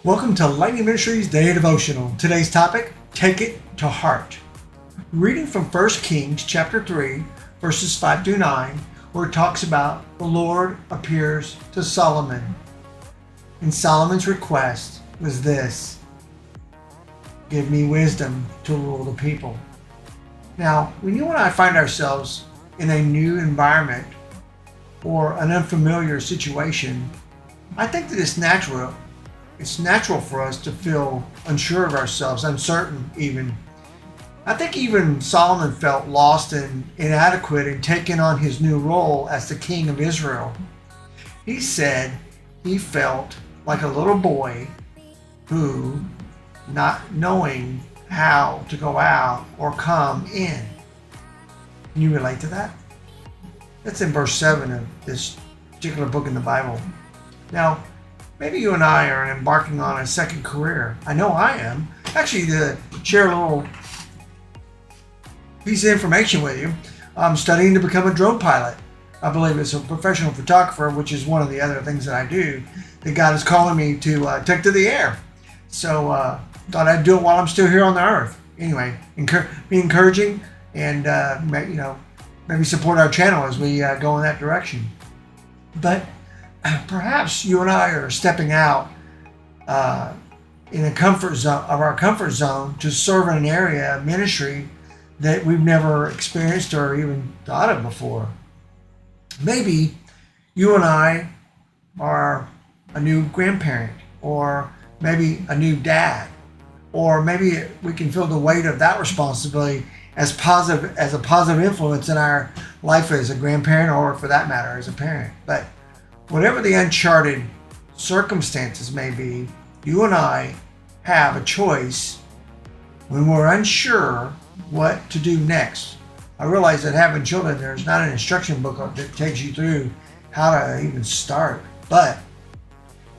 Welcome to Lightning Ministries Day Devotional. Today's topic, take it to heart. Reading from 1 Kings chapter 3, verses 5 through 9, where it talks about the Lord appears to Solomon. And Solomon's request was this: give me wisdom to rule the people. Now, when you and I find ourselves in a new environment or an unfamiliar situation, I think that it's natural for us to feel unsure of ourselves, uncertain even. I think even Solomon felt lost and inadequate in taking on his new role as the king of Israel. He said he felt like a little boy who, not knowing how to go out or come in. Can you relate to that? That's in verse 7 of this particular book in the Bible. Now, maybe you and I are embarking on a second career. I know I am. Actually, to share a little piece of information with you, I'm studying to become a drone pilot. I believe it's a professional photographer, which is one of the other things that I do, that God is calling me to take to the air. So thought I'd do it while I'm still here on the earth. Anyway, be encouraging and maybe support our channel as we go in that direction. But perhaps you and I are stepping out in a comfort zone of our comfort zone to serve in an area of ministry that we've never experienced or even thought of before. Maybe you and I are a new grandparent, or maybe a new dad, or maybe we can feel the weight of that responsibility as a positive influence in our life as a grandparent, or for that matter as a parent. But whatever the uncharted circumstances may be, you and I have a choice when we're unsure what to do next. I realize that having children, there's not an instruction book that takes you through how to even start. But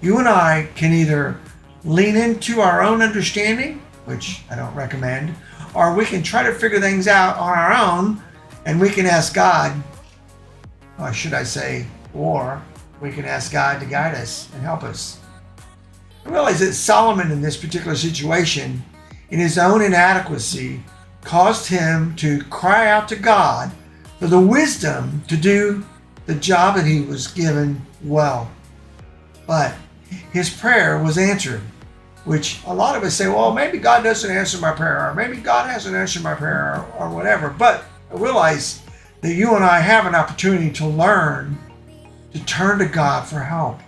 you and I can either lean into our own understanding, which I don't recommend, or we can try to figure things out on our own, and we can ask God, or should I say, or we can ask God to guide us and help us. I realize that Solomon, in this particular situation, in his own inadequacy, caused him to cry out to God for the wisdom to do the job that he was given well. But his prayer was answered, which a lot of us say, well, maybe God doesn't answer my prayer, or maybe God hasn't answered my prayer, or whatever. But I realize that you and I have an opportunity to learn to turn to God for help.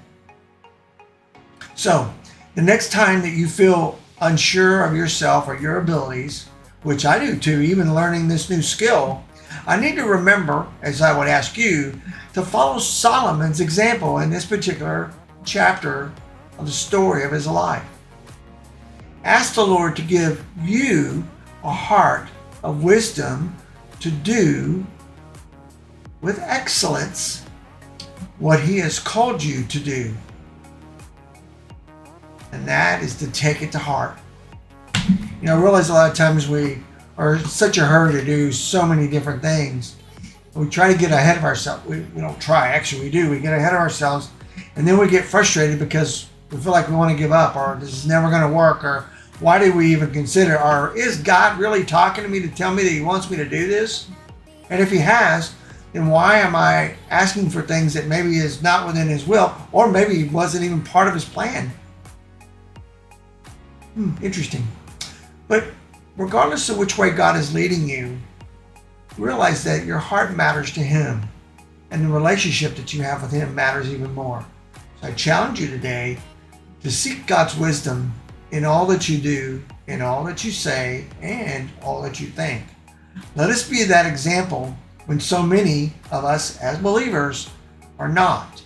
So the next time that you feel unsure of yourself or your abilities, which I do too, even learning this new skill, I need to remember, as I would ask you, to follow Solomon's example in this particular chapter of the story of his life. Ask the Lord to give you a heart of wisdom to do with excellence what he has called you to do. And that is to take it to heart. I realize a lot of times we are in such a hurry to do so many different things. We try to get ahead of ourselves. We don't try, actually we do. We get ahead of ourselves, and then we get frustrated because we feel like we want to give up, or this is never going to work, or why did we even consider, or is God really talking to me to tell me that he wants me to do this? And if he has, then why am I asking for things that maybe is not within his will, or maybe it wasn't even part of his plan? Interesting. But regardless of which way God is leading you, realize that your heart matters to him, and the relationship that you have with him matters even more. So I challenge you today to seek God's wisdom in all that you do, in all that you say, and all that you think. Let us be that example when so many of us as believers are not.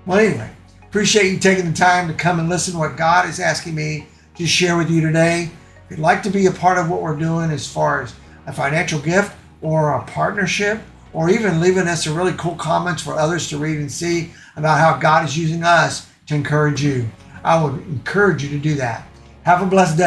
Well, anyway, appreciate you taking the time to come and listen to what God is asking me to share with you today. If you'd like to be a part of what we're doing as far as a financial gift or a partnership, or even leaving us a really cool comments for others to read and see about how God is using us to encourage you, I would encourage you to do that. Have a blessed day.